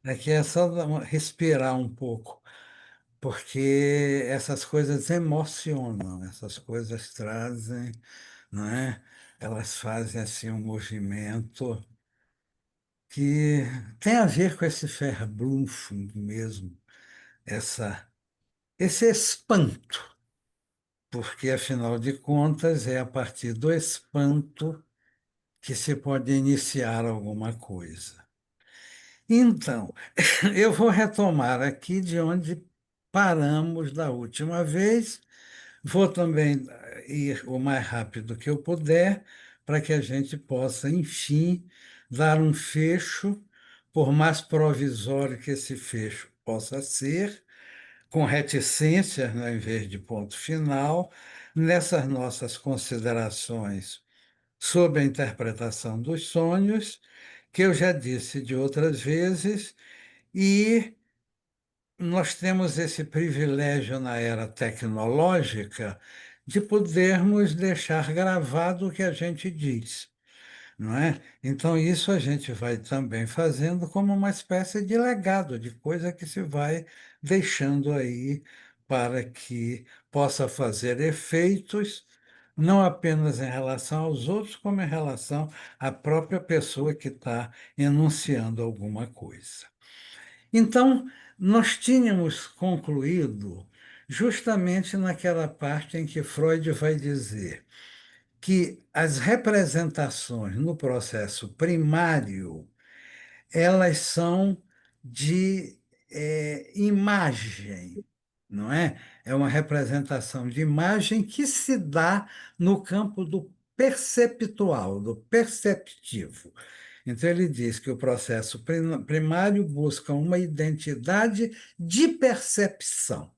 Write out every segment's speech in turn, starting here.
Aqui é só respirar um pouco, porque essas coisas emocionam, essas coisas trazem, não é? Elas fazem assim um movimento que tem a ver com esse Verblüffung mesmo, essa, esse espanto, porque afinal de contas é a partir do espanto que se pode iniciar alguma coisa. Então, eu vou retomar aqui de onde paramos da última vez. Vou também ir o mais rápido que eu puder, para que a gente possa, enfim, dar um fecho, por mais provisório que esse fecho possa ser, com reticências, né, em vez de ponto final, nessas nossas considerações sobre a interpretação dos sonhos, que eu já disse de outras vezes, e nós temos esse privilégio na era tecnológica de podermos deixar gravado o que a gente diz, não é? Então, isso a gente vai também fazendo como uma espécie de legado, de coisa que se vai deixando aí para que possa fazer efeitos, não apenas em relação aos outros, como em relação à própria pessoa que está enunciando alguma coisa. Então, nós tínhamos concluído justamente naquela parte em que Freud vai dizer que as representações no processo primário, elas são de imagem, não é? É uma representação de imagem que se dá no campo do perceptual, do perceptivo. Então, ele diz que o processo primário busca uma identidade de percepção.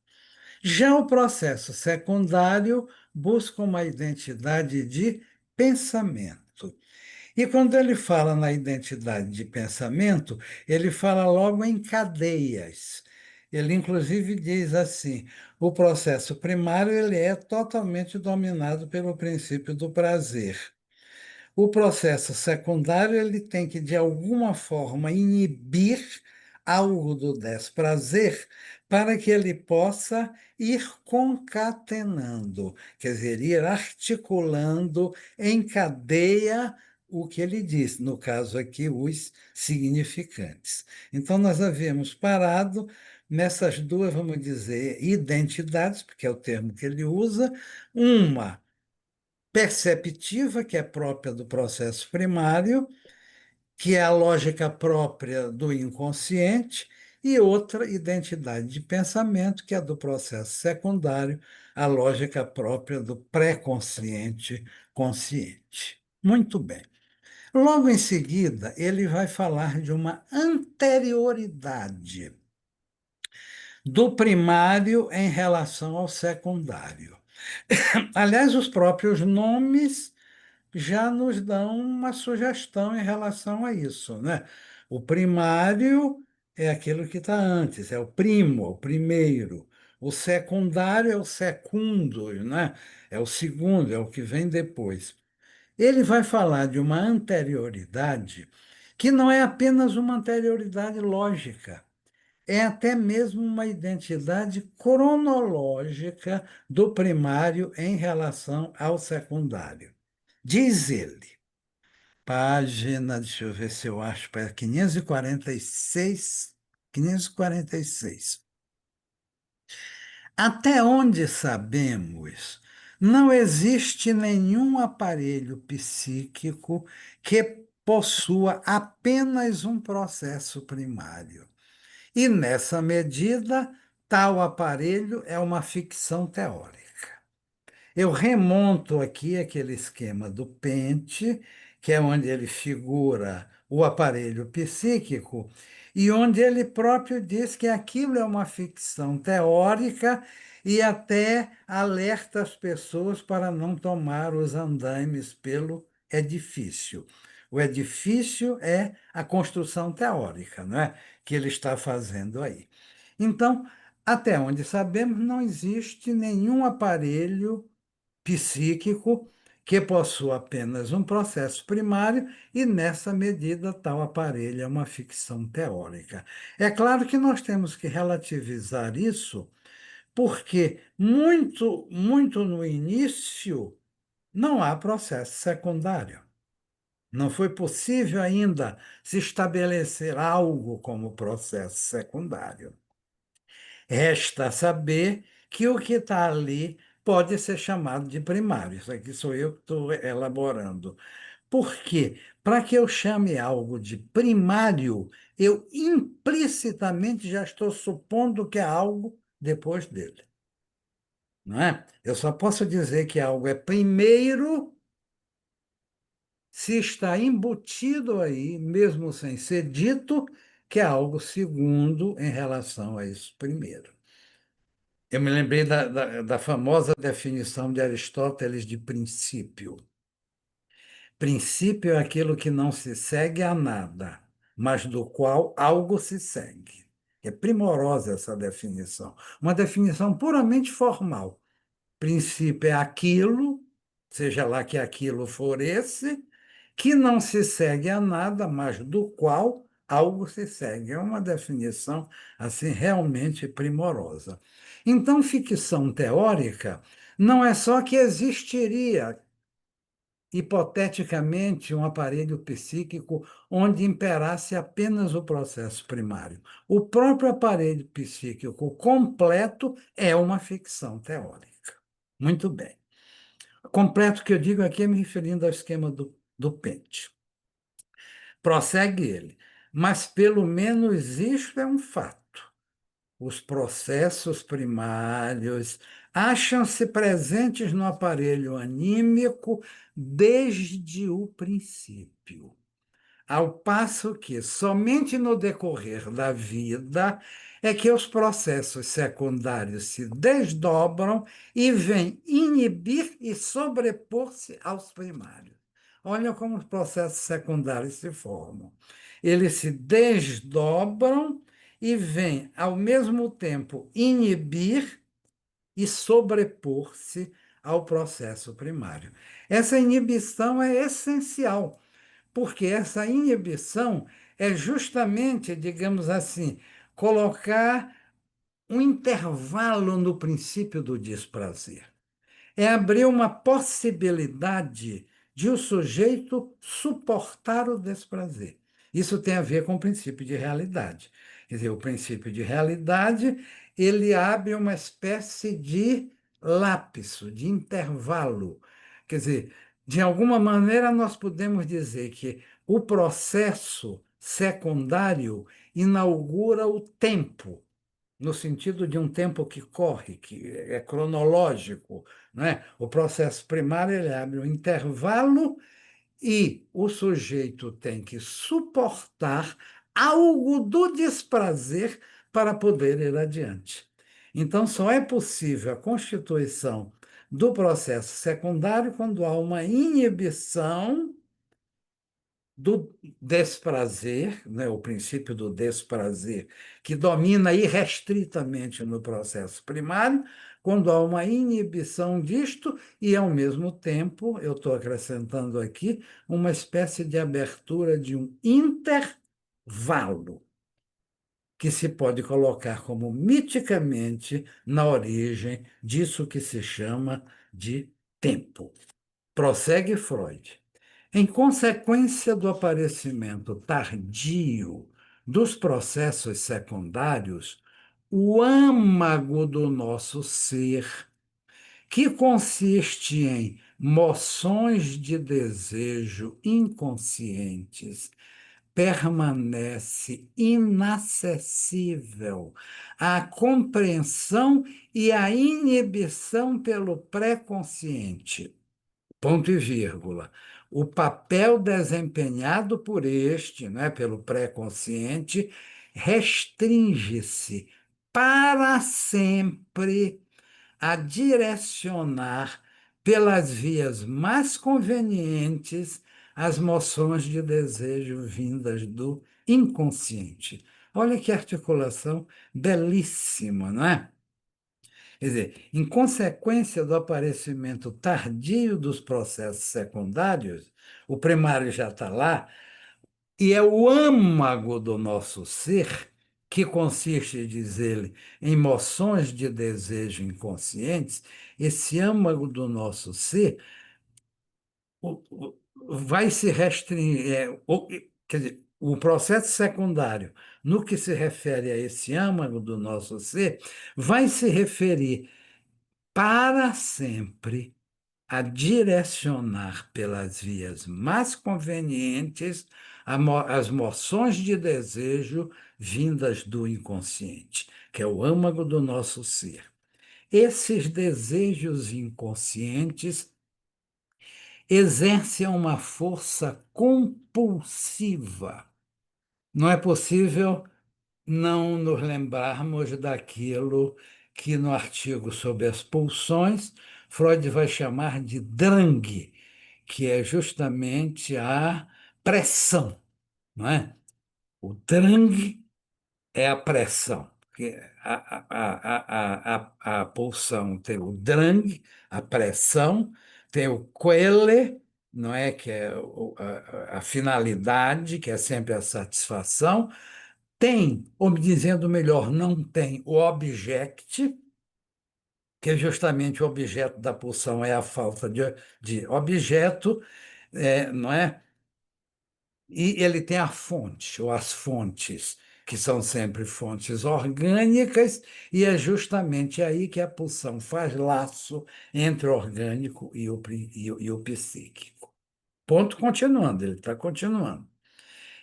Já o processo secundário busca uma identidade de pensamento. E quando ele fala na identidade de pensamento, ele fala logo em cadeias. Ele, inclusive, diz assim: o processo primário ele é totalmente dominado pelo princípio do prazer. O processo secundário ele tem que, de alguma forma, inibir algo do desprazer para que ele possa ir concatenando, quer dizer, ir articulando em cadeia o que ele diz, no caso aqui, os significantes. Então, nós havíamos parado nessas duas, vamos dizer, identidades, porque é o termo que ele usa, uma perceptiva, que é própria do processo primário, que é a lógica própria do inconsciente, e outra identidade de pensamento, que é do processo secundário, a lógica própria do pré-consciente consciente. Muito bem. Logo em seguida, ele vai falar de uma anterioridade do primário em relação ao secundário. Aliás, os próprios nomes já nos dão uma sugestão em relação a isso, né? O primário é aquilo que está antes, é o primo, o primeiro. O secundário é o secundo, né? É o segundo, é o que vem depois. Ele vai falar de uma anterioridade que não é apenas uma anterioridade lógica, é até mesmo uma identidade cronológica do primário em relação ao secundário. Diz ele, página, deixa eu ver se eu acho, para 546, 546. Até onde sabemos, não existe nenhum aparelho psíquico que possua apenas um processo primário. E, nessa medida, tal aparelho é uma ficção teórica. Eu remonto aqui aquele esquema do Pente, que é onde ele figura o aparelho psíquico, e onde ele próprio diz que aquilo é uma ficção teórica e até alerta as pessoas para não tomar os andaimes pelo edifício. O edifício é a construção teórica, não é? Que ele está fazendo aí. Então, até onde sabemos, não existe nenhum aparelho psíquico que possua apenas um processo primário e, nessa medida, tal aparelho é uma ficção teórica. É claro que nós temos que relativizar isso, porque muito no início não há processo secundário. Não foi possível ainda se estabelecer algo como processo secundário. Resta saber que o que está ali pode ser chamado de primário. Isso aqui sou eu que estou elaborando. Por quê? Para que eu chame algo de primário, eu implicitamente já estou supondo que é algo depois dele. Não é? Eu só posso dizer que algo é primeiro se está embutido aí, mesmo sem ser dito, que é algo segundo em relação a isso primeiro. Eu me lembrei da famosa definição de Aristóteles de princípio. Princípio é aquilo que não se segue a nada, mas do qual algo se segue. É primorosa essa definição. Uma definição puramente formal. Princípio é aquilo, seja lá que aquilo for esse, que não se segue a nada, mas do qual algo se segue. É uma definição assim realmente primorosa. Então, ficção teórica não é só que existiria hipoteticamente um aparelho psíquico onde imperasse apenas o processo primário. O próprio aparelho psíquico completo é uma ficção teórica. Muito bem. Completo que eu digo aqui é me referindo ao esquema do Pente. Prossegue ele. Mas pelo menos isto é um fato. Os processos primários acham-se presentes no aparelho anímico desde o princípio. Ao passo que somente no decorrer da vida é que os processos secundários se desdobram e vêm inibir e sobrepor-se aos primários. Olha como os processos secundários se formam. Eles se desdobram e vêm, ao mesmo tempo, inibir e sobrepor-se ao processo primário. Essa inibição é essencial porque essa inibição é justamente, digamos assim, colocar um intervalo no princípio do desprazer. É abrir uma possibilidade de o sujeito suportar o desprazer. Isso tem a ver com o princípio de realidade. Quer dizer, o princípio de realidade, ele abre uma espécie de lapso, de intervalo. Quer dizer, de alguma maneira nós podemos dizer que o processo secundário inaugura o tempo, no sentido de um tempo que corre, que é cronológico, não é? O processo primário ele abre um intervalo e o sujeito tem que suportar algo do desprazer para poder ir adiante. Então, só é possível a constituição do processo secundário quando há uma inibição do desprazer, né, o princípio do desprazer, que domina irrestritamente no processo primário, quando há uma inibição disto e, ao mesmo tempo, eu estou acrescentando aqui, uma espécie de abertura de um intervalo, que se pode colocar como miticamente na origem disso que se chama de tempo. Prossegue Freud. Em consequência do aparecimento tardio dos processos secundários, o âmago do nosso ser, que consiste em moções de desejo inconscientes, permanece inacessível à compreensão e à inibição pelo pré-consciente. Ponto e vírgula. O papel desempenhado por este, né, pelo pré-consciente, restringe-se para sempre a direcionar pelas vias mais convenientes as moções de desejo vindas do inconsciente. Olha que articulação belíssima, não é? Quer dizer, em consequência do aparecimento tardio dos processos secundários, o primário já está lá, e é o âmago do nosso ser, que consiste, diz ele, em emoções de desejo inconscientes, esse âmago do nosso ser vai se restringir, quer dizer, o processo secundário, no que se refere a esse âmago do nosso ser, vai se referir para sempre a direcionar pelas vias mais convenientes as moções de desejo vindas do inconsciente, que é o âmago do nosso ser. Esses desejos inconscientes exercem uma força compulsiva. Não é possível não nos lembrarmos daquilo que no artigo sobre as pulsões Freud vai chamar de drang, que é justamente a pressão, não é? O drang é a pressão. Porque a pulsão tem o drang, a pressão, tem o quelle, não é? Que é a finalidade, que é sempre a satisfação, tem, ou dizendo melhor, não tem o object, que é justamente o objeto da pulsão, é a falta de objeto, não é? E ele tem a fonte, ou as fontes, que são sempre fontes orgânicas, e é justamente aí que a pulsão faz laço entre o orgânico e o psíquico. Ponto continuando, ele está continuando.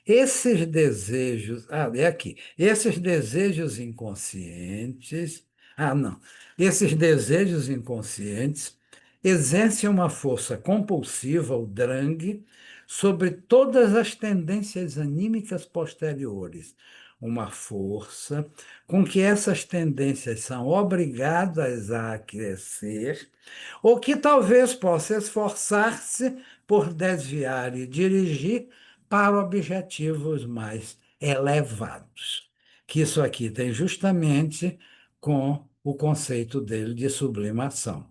Esses desejos, é aqui, esses desejos inconscientes, não, esses desejos inconscientes exercem uma força compulsiva, o drang, sobre todas as tendências anímicas posteriores, uma força com que essas tendências são obrigadas a crescer, ou que talvez possa esforçar-se por desviar e dirigir para objetivos mais elevados. Que isso aqui tem justamente com o conceito dele de sublimação.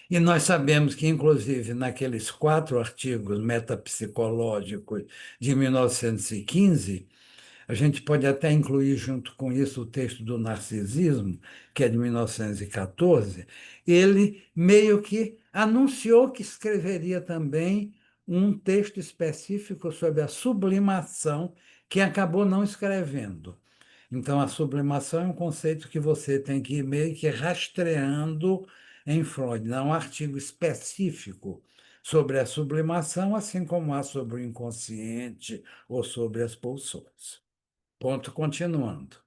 E nós sabemos que, inclusive, naqueles 4 artigos metapsicológicos de 1915, a gente pode até incluir junto com isso o texto do Narcisismo, que é de 1914, ele meio que anunciou que escreveria também um texto específico sobre a sublimação, que acabou não escrevendo. Então, a sublimação é um conceito que você tem que ir meio que rastreando em Freud. Não há um artigo específico sobre a sublimação, assim como há sobre o inconsciente ou sobre as pulsões. Ponto continuando.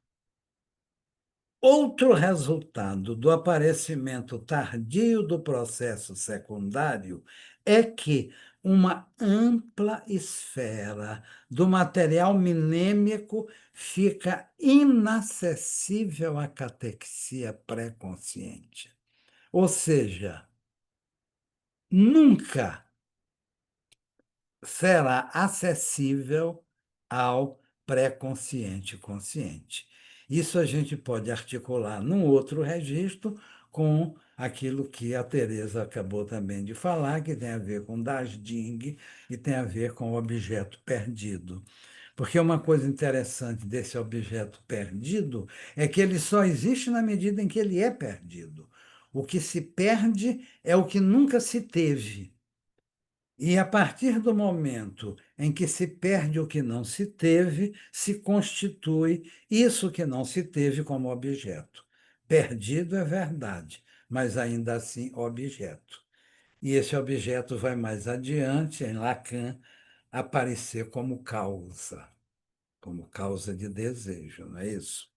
Outro resultado do aparecimento tardio do processo secundário é que uma ampla esfera do material mnêmico fica inacessível à catexia pré-consciente. Ou seja, nunca será acessível ao pré-consciente consciente. Isso a gente pode articular num outro registro com aquilo que a Teresa acabou também de falar, que tem a ver com Das Ding e tem a ver com o objeto perdido. Porque uma coisa interessante desse objeto perdido é que ele só existe na medida em que ele é perdido. O que se perde é o que nunca se teve. E a partir do momento em que se perde o que não se teve, se constitui isso que não se teve como objeto. Perdido é verdade, mas ainda assim objeto. E esse objeto vai mais adiante, em Lacan, aparecer como causa de desejo, não é isso?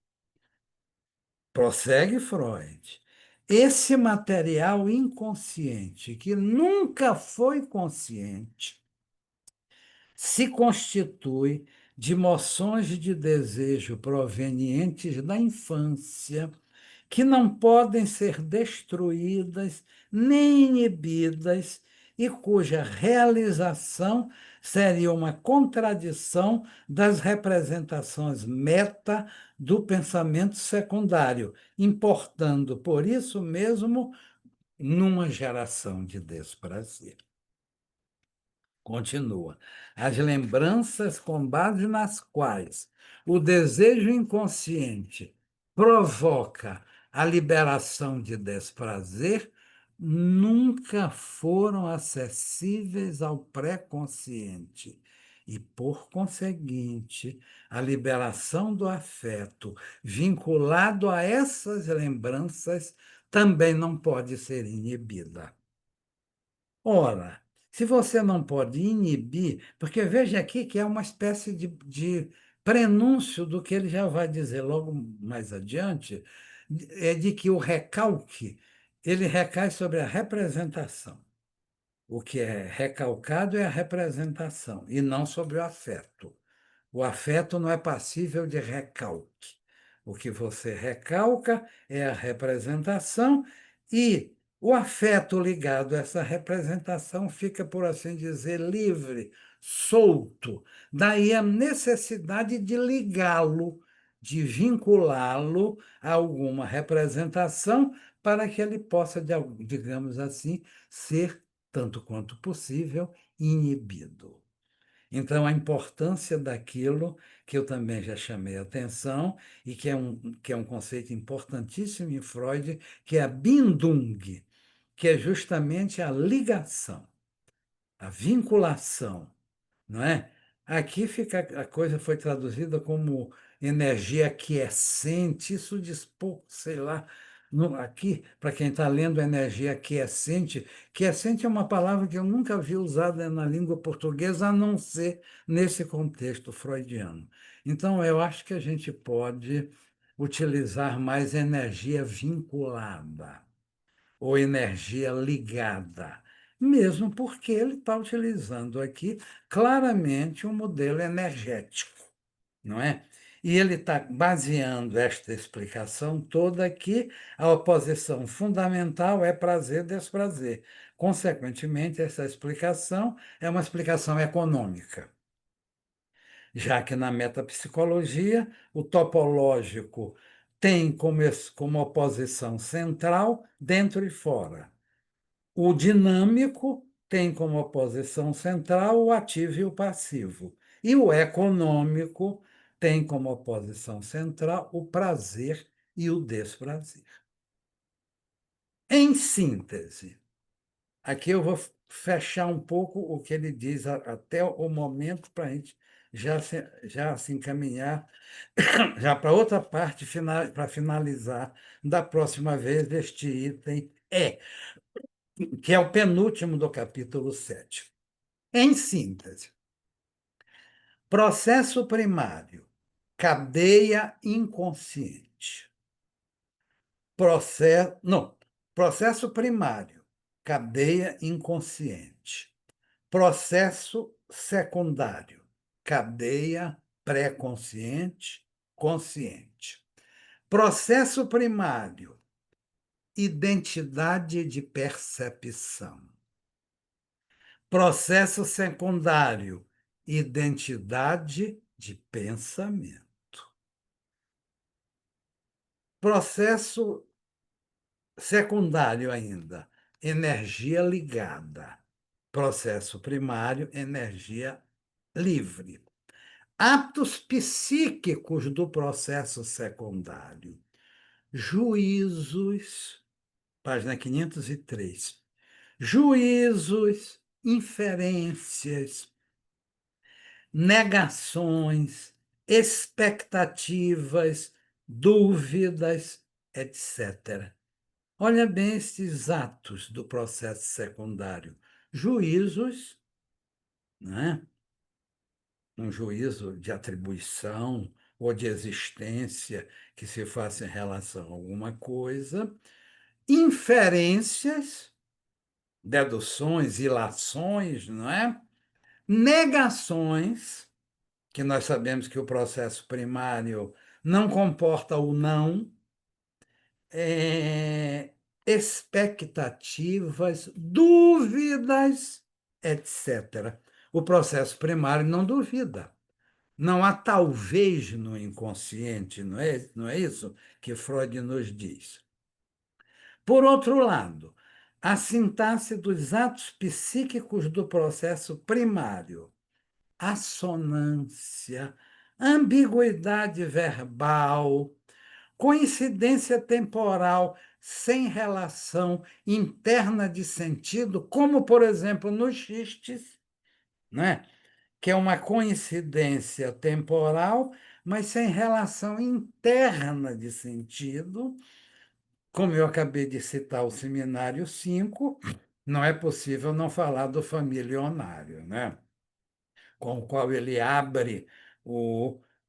Prossegue Freud. Esse material inconsciente, que nunca foi consciente, se constitui de moções de desejo provenientes da infância, que não podem ser destruídas nem inibidas e cuja realização seria uma contradição das representações meta do pensamento secundário, importando, por isso mesmo, numa geração de desprazer. Continua. As lembranças com base nas quais o desejo inconsciente provoca a liberação de desprazer nunca foram acessíveis ao pré-consciente. E, por conseguinte, a liberação do afeto vinculado a essas lembranças também não pode ser inibida. Ora, se você não pode inibir, porque veja aqui que é uma espécie de prenúncio do que ele já vai dizer logo mais adiante, é de que o recalque, ele recai sobre a representação. O que é recalcado é a representação, e não sobre o afeto. O afeto não é passível de recalque. O que você recalca é a representação e o afeto ligado a essa representação fica, por assim dizer, livre, solto. Daí a necessidade de ligá-lo, de vinculá-lo a alguma representação para que ele possa, digamos assim, ser, tanto quanto possível, inibido. Então, a importância daquilo que eu também já chamei a atenção, e que é um conceito importantíssimo em Freud, que é a Bindung, que é justamente a ligação, a vinculação, não é? Aqui fica a coisa foi traduzida como energia quiescente, isso diz pouco, sei lá. Aqui, para quem está lendo energia quiescente, quiescente é uma palavra que eu nunca vi usada na língua portuguesa, a não ser nesse contexto freudiano. Então, eu acho que a gente pode utilizar mais energia vinculada ou energia ligada, mesmo porque ele está utilizando aqui claramente um modelo energético, não é? E ele está baseando esta explicação toda aqui, a oposição fundamental é prazer-desprazer. Consequentemente, essa explicação é uma explicação econômica, já que na metapsicologia o topológico tem como oposição central dentro e fora. O dinâmico tem como oposição central o ativo e o passivo. E o econômico tem como oposição central o prazer e o desprazer. Em síntese, aqui eu vou fechar um pouco o que ele diz até o momento para a gente já se encaminhar já para outra parte, para finalizar da próxima vez este item que é o penúltimo do capítulo 7. Em síntese, processo primário, cadeia inconsciente. Não, processo primário, cadeia inconsciente. Processo secundário, cadeia pré-consciente, consciente. Processo primário, identidade de percepção. Processo secundário, identidade de pensamento. Processo secundário ainda, energia ligada. Processo primário, energia livre. Atos psíquicos do processo secundário. Juízos, página 503. Juízos, inferências, negações, expectativas, dúvidas, etc. Olha bem esses atos do processo secundário. Juízos, né? Um juízo de atribuição ou de existência que se faça em relação a alguma coisa. Inferências, deduções, ilações, não é? Negações, que nós sabemos que o processo primário não comporta o não, expectativas, dúvidas, etc. O processo primário não duvida. Não há talvez no inconsciente, não é isso que Freud nos diz. Por outro lado, a sintaxe dos atos psíquicos do processo primário, assonância, ambiguidade verbal, coincidência temporal sem relação interna de sentido, como, por exemplo, nos xistes, né? Que é uma coincidência temporal, mas sem relação interna de sentido. Como eu acabei de citar o Seminário 5, não é possível não falar do familionário, né? Com o qual ele abre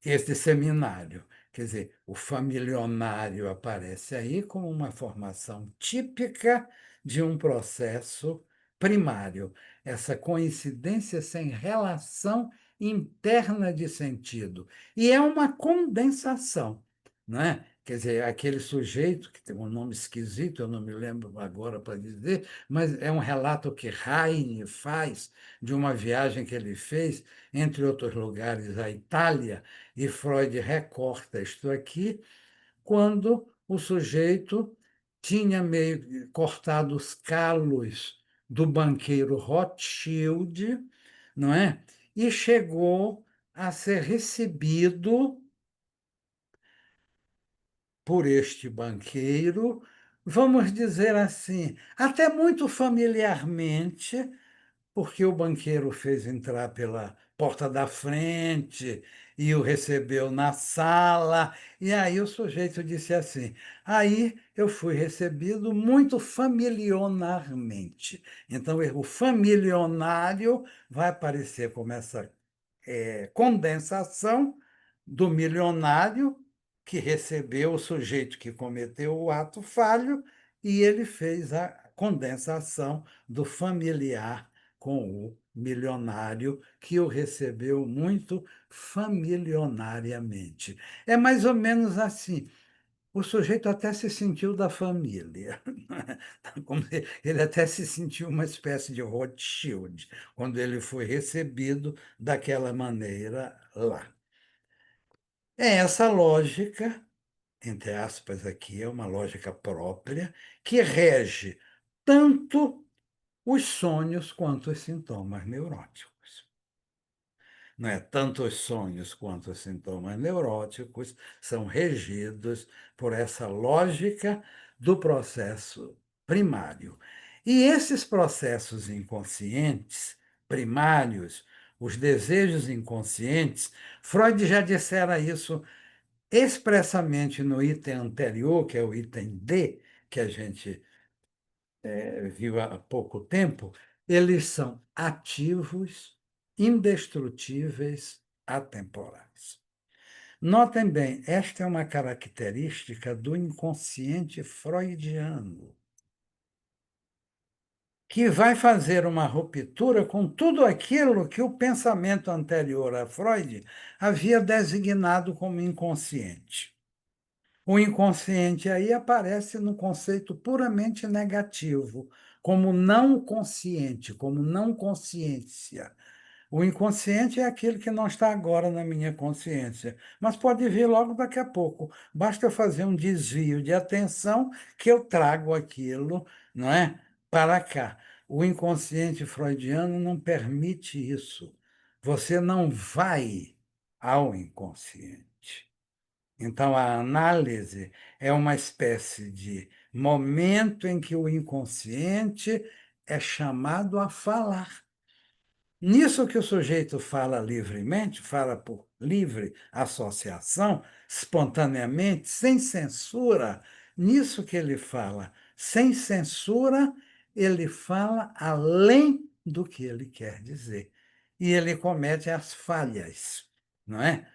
este seminário. Quer dizer, o familionário aparece aí como uma formação típica de um processo primário, essa coincidência sem relação interna de sentido. E é uma condensação, né? Quer dizer, aquele sujeito, que tem um nome esquisito, eu não me lembro agora para dizer, mas é um relato que Heine faz de uma viagem que ele fez, entre outros lugares, a Itália, e Freud recorta isto aqui, quando o sujeito tinha meio cortado os calos do banqueiro Rothschild, não é? E chegou a ser recebido por este banqueiro, vamos dizer assim, até muito familiarmente, porque o banqueiro fez entrar pela porta da frente e o recebeu na sala. E aí o sujeito disse assim: aí eu fui recebido muito familionarmente. Então, o familionário vai aparecer como essa condensação do milionário que recebeu o sujeito que cometeu o ato falho e ele fez a condensação do familiar com o milionário que o recebeu muito familionariamente. É mais ou menos assim. O sujeito até se sentiu da família. Como ele até se sentiu uma espécie de Rothschild quando ele foi recebido daquela maneira lá. É essa lógica, entre aspas, aqui, é uma lógica própria, que rege tanto os sonhos quanto os sintomas neuróticos. Não é? Tanto os sonhos quanto os sintomas neuróticos são regidos por essa lógica do processo primário. E esses processos inconscientes primários, os desejos inconscientes, Freud já dissera isso expressamente no item anterior, que é o item D, que a gente viu há pouco tempo, eles são ativos, indestrutíveis, atemporais. Notem bem, esta é uma característica do inconsciente freudiano, que vai fazer uma ruptura com tudo aquilo que o pensamento anterior a Freud havia designado como inconsciente. O inconsciente aí aparece no conceito puramente negativo, como não consciente, como não consciência. O inconsciente é aquele que não está agora na minha consciência, mas pode vir logo daqui a pouco. Basta eu fazer um desvio de atenção que eu trago aquilo, não é, para cá. O inconsciente freudiano não permite isso. Você não vai ao inconsciente. Então, a análise é uma espécie de momento em que o inconsciente é chamado a falar. Nisso que o sujeito fala livremente, fala por livre associação, espontaneamente, sem censura, nisso que ele fala, sem censura, ele fala além do que ele quer dizer. E ele comete as falhas, não é?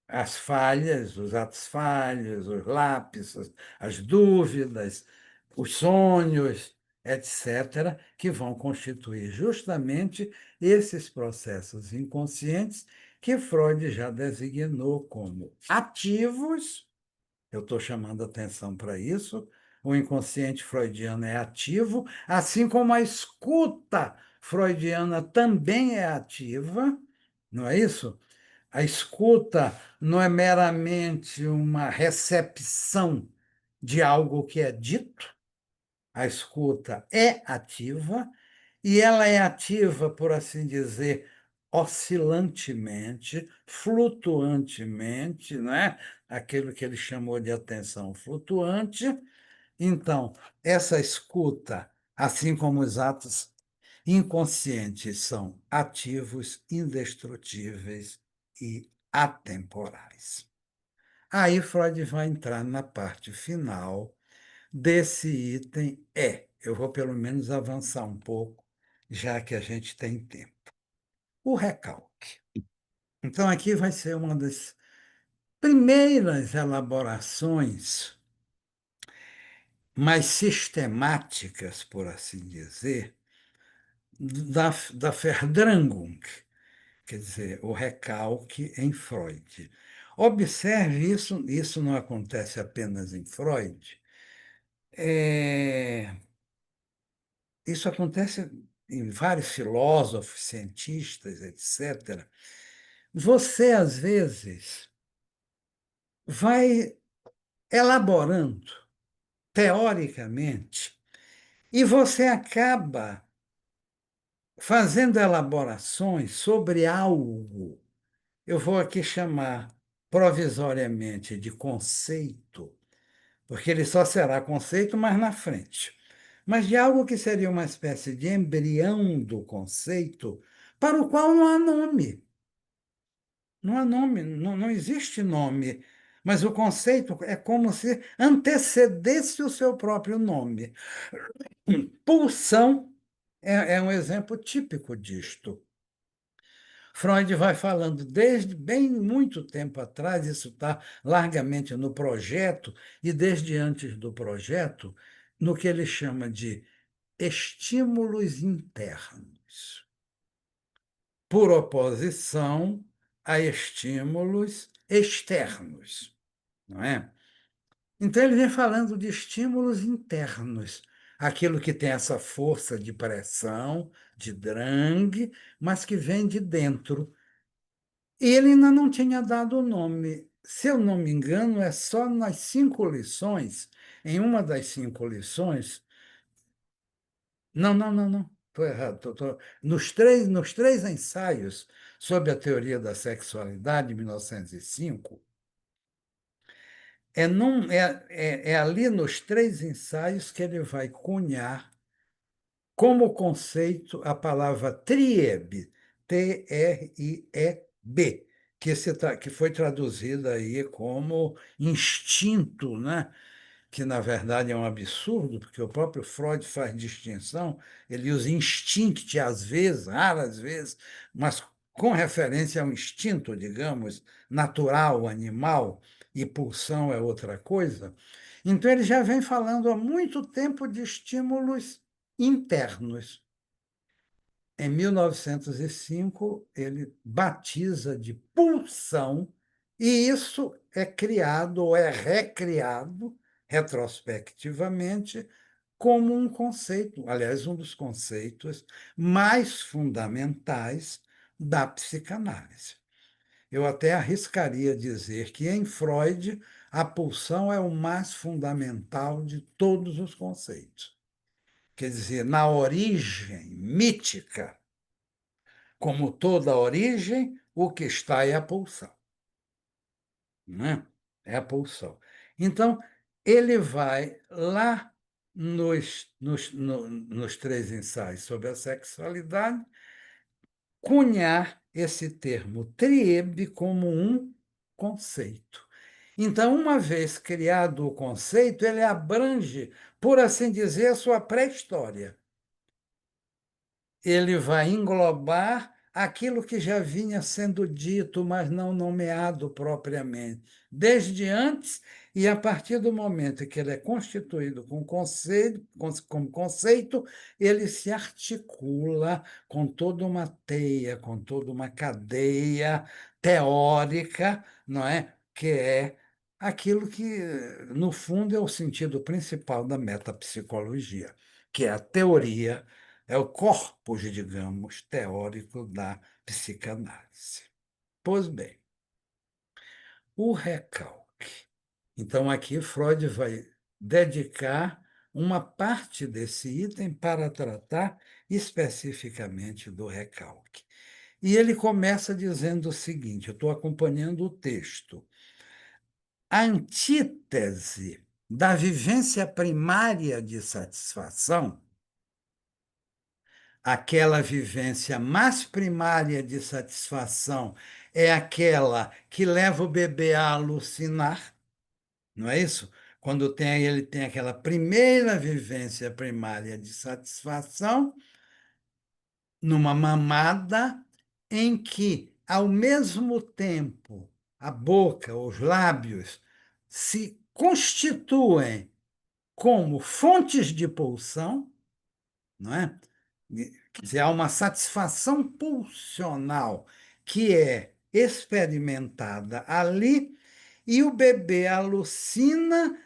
As falhas, os atos falhos, os lápis, as dúvidas, os sonhos, etc., que vão constituir justamente esses processos inconscientes que Freud já designou como ativos, eu estou chamando atenção para isso, o inconsciente freudiano é ativo, assim como a escuta freudiana também é ativa, não é isso? A escuta não é meramente uma recepção de algo que é dito, a escuta é ativa, e ela é ativa, por assim dizer, oscilantemente, flutuantemente, né? Aquilo que ele chamou de atenção flutuante. Então, essa escuta, assim como os atos inconscientes, são ativos, indestrutíveis e atemporais. Aí Freud vai entrar na parte final desse item eu vou pelo menos avançar um pouco, já que a gente tem tempo. O recalque. Então, aqui vai ser uma das primeiras elaborações mais sistemáticas, por assim dizer, da Verdrängung, quer dizer, o recalque em Freud. Observe isso, isso não acontece apenas em Freud, é, isso acontece em vários filósofos, cientistas, etc. Você, às vezes, vai elaborando teoricamente e você acaba fazendo elaborações sobre algo, eu vou aqui chamar provisoriamente de conceito, porque ele só será conceito mais na frente, mas de algo que seria uma espécie de embrião do conceito, para o qual não há nome. Não há nome, não existe nome, mas o conceito é como se antecedesse o seu próprio nome. Pulsão é um exemplo típico disto. Freud vai falando desde bem muito tempo atrás, isso está largamente no projeto, e desde antes do projeto, no que ele chama de estímulos internos, por oposição a estímulos externos, não é? Então ele vem falando de estímulos internos, aquilo que tem essa força de pressão, de drang, mas que vem de dentro. E ele ainda não tinha dado o nome. Se eu não me engano, é só nas 5 lições, em uma das 5 lições. Não, não, não, não. Estou errado. Nos três ensaios sobre a teoria da sexualidade, de 1905, é ali nos 3 ensaios que ele vai cunhar como conceito a palavra trieb, Trieb, que foi traduzida aí como instinto, né? Que na verdade é um absurdo, porque o próprio Freud faz distinção, ele usa instinct às vezes, raras vezes, mas com referência a um instinto, digamos, natural, animal, e pulsão é outra coisa. Então ele já vem falando há muito tempo de estímulos internos. Em 1905, ele batiza de pulsão, e isso é criado ou é recriado retrospectivamente como um conceito, aliás, um dos conceitos mais fundamentais da psicanálise. Eu até arriscaria dizer que em Freud a pulsão é o mais fundamental de todos os conceitos. Quer dizer, na origem mítica, como toda origem, o que está é a pulsão. Não é? É a pulsão. Então, ele vai lá nos 3 ensaios sobre a sexualidade, cunhar esse termo triebe como um conceito. Então, uma vez criado o conceito, ele abrange, por assim dizer, a sua pré-história. Ele vai englobar aquilo que já vinha sendo dito, mas não nomeado propriamente, desde antes e a partir do momento em que ele é constituído como conceito, ele se articula com toda uma teia, com toda uma cadeia teórica, não é? Que é aquilo que, no fundo, é o sentido principal da metapsicologia, que é a teoria, é o corpus, digamos, teórico da psicanálise. Pois bem, o recalque. Então, aqui Freud vai dedicar uma parte desse item para tratar especificamente do recalque. E ele começa dizendo o seguinte: eu estou acompanhando o texto. A antítese da vivência primária de satisfação, aquela vivência mais primária de satisfação, é aquela que leva o bebê a alucinar, não é isso? Quando ele tem aquela primeira vivência primária de satisfação, numa mamada, em que, ao mesmo tempo, a boca, os lábios, se constituem como fontes de pulsão, não é? Quer dizer, há uma satisfação pulsional que é experimentada ali, e o bebê alucina,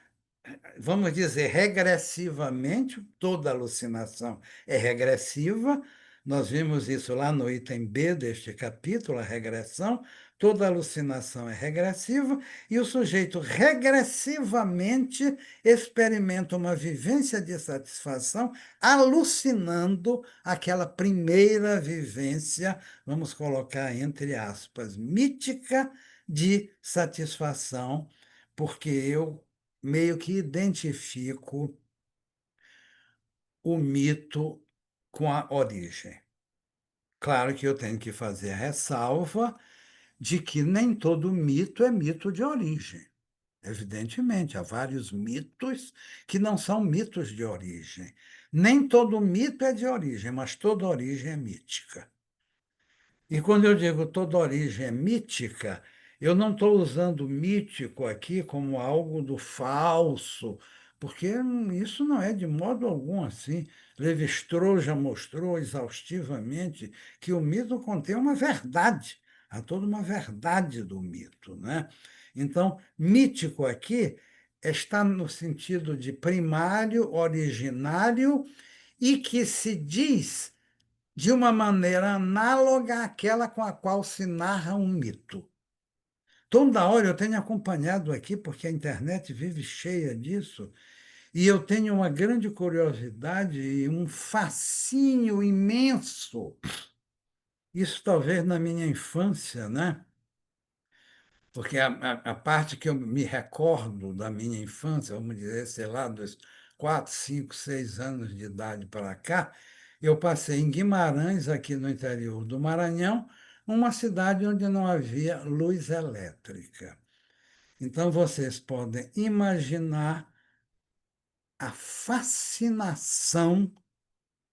vamos dizer, regressivamente, toda alucinação é regressiva. Nós vimos isso lá no item B deste capítulo, a regressão. Toda alucinação é regressiva, e o sujeito regressivamente experimenta uma vivência de satisfação, alucinando aquela primeira vivência, vamos colocar entre aspas, mítica, de satisfação, porque eu meio que identifico o mito com a origem. Claro que eu tenho que fazer a ressalva de que nem todo mito é mito de origem. Evidentemente, há vários mitos que não são mitos de origem. Nem todo mito é de origem, mas toda origem é mítica. E quando eu digo toda origem é mítica, eu não estou usando mítico aqui como algo do falso, porque isso não é de modo algum assim. Levi-Strauss já mostrou exaustivamente que o mito contém uma verdade, há toda uma verdade do mito, né? Então, mítico aqui está no sentido de primário, originário, e que se diz de uma maneira análoga àquela com a qual se narra um mito. Toda hora eu tenho acompanhado aqui, porque a internet vive cheia disso, e eu tenho uma grande curiosidade e um fascínio imenso. Isso talvez na minha infância, né? Porque a parte que eu me recordo da minha infância, vamos dizer, sei lá, dos 4, 5, 6 anos de idade para cá, eu passei em Guimarães, aqui no interior do Maranhão, uma cidade onde não havia luz elétrica. Então, vocês podem imaginar a fascinação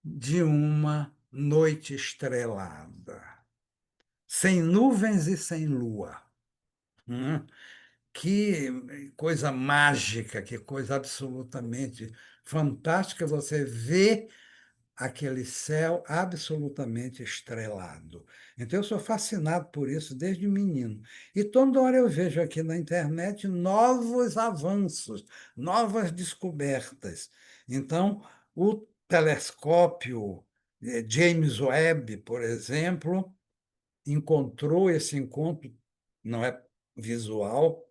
de uma noite estrelada, sem nuvens e sem lua. Hum? Que coisa mágica, que coisa absolutamente fantástica você vê aquele céu absolutamente estrelado. Então, eu sou fascinado por isso desde menino. E toda hora eu vejo aqui na internet novos avanços, novas descobertas. Então, o telescópio James Webb, por exemplo, encontrou esse encontro, não é visual,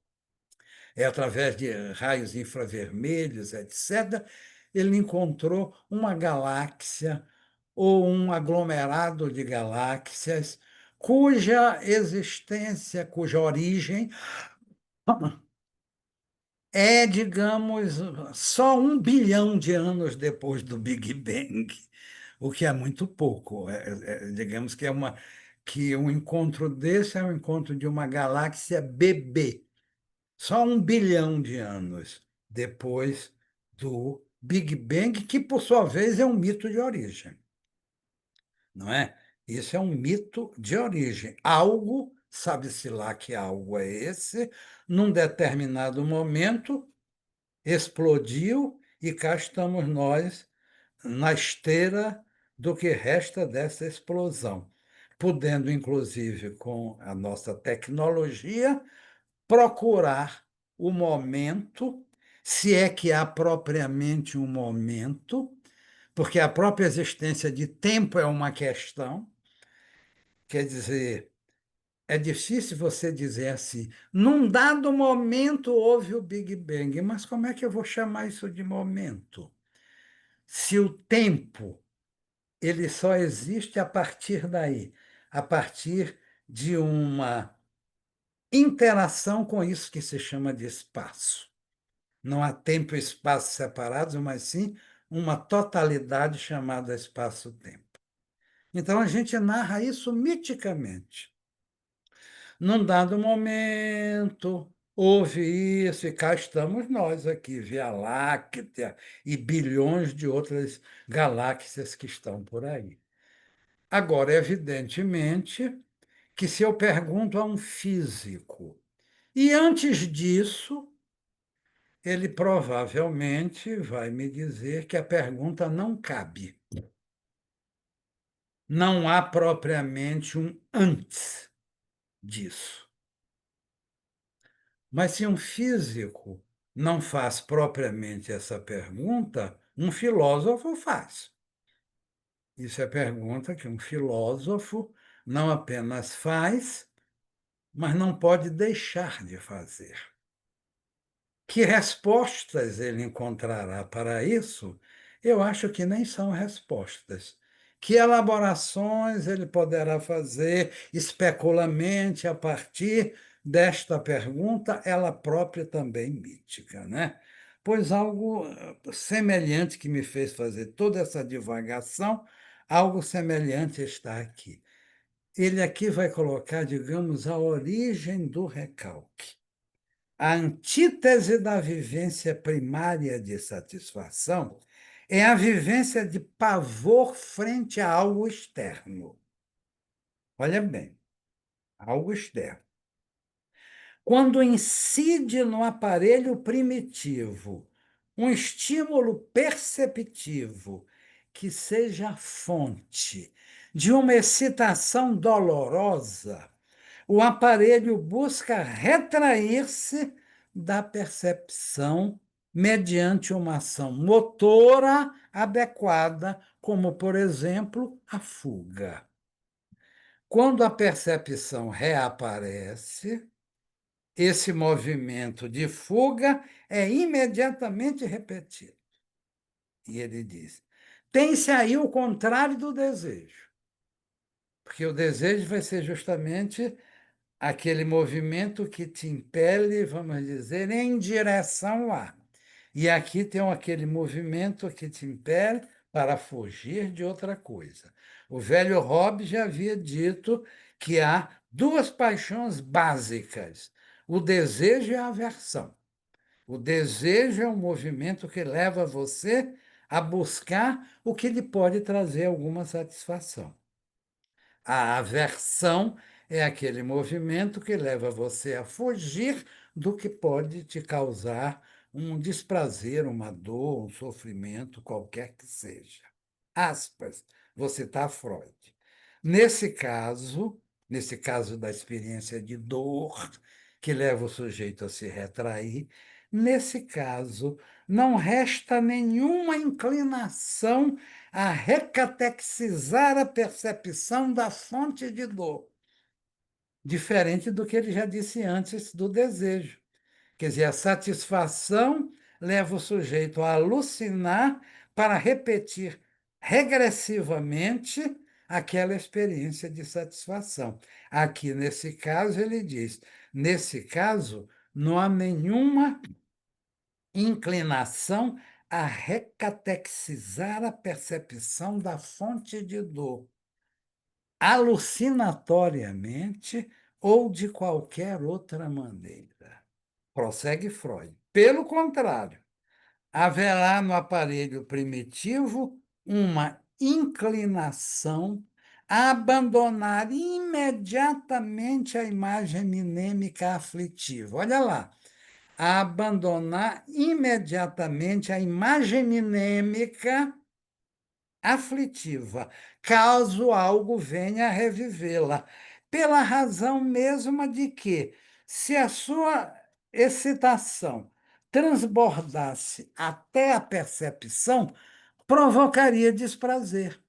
é através de raios infravermelhos, etc., ele encontrou uma galáxia ou um aglomerado de galáxias cuja existência, cuja origem é, digamos, só 1 bilhão de anos depois do Big Bang, o que é muito pouco. Digamos que que um encontro desse é um encontro de uma galáxia bebê. Só 1 bilhão de anos depois do Big Bang, que, por sua vez, é um mito de origem, não é? Isso é um mito de origem. Algo, sabe-se lá que algo é esse, num determinado momento, explodiu e cá estamos nós na esteira do que resta dessa explosão, podendo, inclusive, com a nossa tecnologia, procurar o momento, se é que há propriamente um momento, porque a própria existência de tempo é uma questão, quer dizer, é difícil você dizer assim, num dado momento houve o Big Bang, mas como é que eu vou chamar isso de momento? Se o tempo ele só existe a partir daí, a partir de uma interação com isso que se chama de espaço. Não há tempo e espaço separados, mas sim uma totalidade chamada espaço-tempo. Então a gente narra isso miticamente. Num dado momento, houve isso, e cá estamos nós aqui, Via Láctea e bilhões de outras galáxias que estão por aí. Agora, evidentemente, que se eu pergunto a um físico, e antes disso, ele provavelmente vai me dizer que a pergunta não cabe. Não há propriamente um antes disso. Mas se um físico não faz propriamente essa pergunta, um filósofo faz. Isso é pergunta que um filósofo não apenas faz, mas não pode deixar de fazer. Que respostas ele encontrará para isso? Eu acho que nem são respostas. Que elaborações ele poderá fazer especulamente a partir desta pergunta, ela própria também mítica, né? Pois algo semelhante que me fez fazer toda essa divagação, algo semelhante está aqui. Ele aqui vai colocar, digamos, a origem do recalque. A antítese da vivência primária de satisfação é a vivência de pavor frente a algo externo. Olha bem, algo externo. Quando incide no aparelho primitivo um estímulo perceptivo que seja a fonte de uma excitação dolorosa, o aparelho busca retrair-se da percepção mediante uma ação motora adequada, como, por exemplo, a fuga. Quando a percepção reaparece, esse movimento de fuga é imediatamente repetido. E ele diz: tem-se aí o contrário do desejo, porque o desejo vai ser justamente aquele movimento que te impele, vamos dizer, em direção a. E aqui tem aquele movimento que te impele para fugir de outra coisa. O velho Hobbes já havia dito que há duas paixões básicas: o desejo e a aversão. O desejo é um movimento que leva você a buscar o que lhe pode trazer alguma satisfação. A aversão é aquele movimento que leva você a fugir do que pode te causar um desprazer, uma dor, um sofrimento, qualquer que seja. Aspas, vou citar Freud. Nesse caso, nesse caso da experiência de dor, que leva o sujeito a se retrair, nesse caso, não resta nenhuma inclinação a recatexizar a percepção da fonte de dor, diferente do que ele já disse antes do desejo. Quer dizer, a satisfação leva o sujeito a alucinar para repetir regressivamente aquela experiência de satisfação. Aqui, nesse caso, ele diz: nesse caso, não há nenhuma inclinação a recatexizar a percepção da fonte de dor, alucinatoriamente ou de qualquer outra maneira. Prossegue Freud. Pelo contrário, haverá no aparelho primitivo uma inclinação a abandonar imediatamente a imagem mnêmica aflitiva. Olha lá, a abandonar imediatamente a imagem mnêmica aflitiva, caso algo venha a revivê-la, pela razão mesma de que, se a sua excitação transbordasse até a percepção, provocaria desprazer,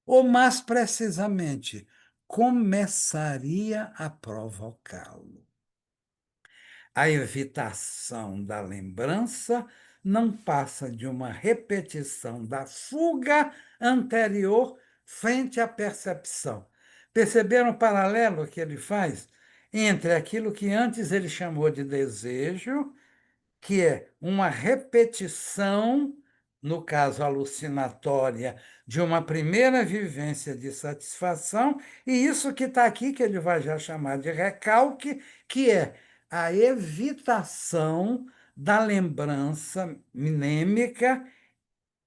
ou mais precisamente, começaria a provocá-lo. A evitação da lembrança não passa de uma repetição da fuga anterior frente à percepção. Perceberam o paralelo que ele faz entre aquilo que antes ele chamou de desejo, que é uma repetição, no caso alucinatória, de uma primeira vivência de satisfação, e isso que está aqui, que ele vai já chamar de recalque, que é a evitação da lembrança mnêmica,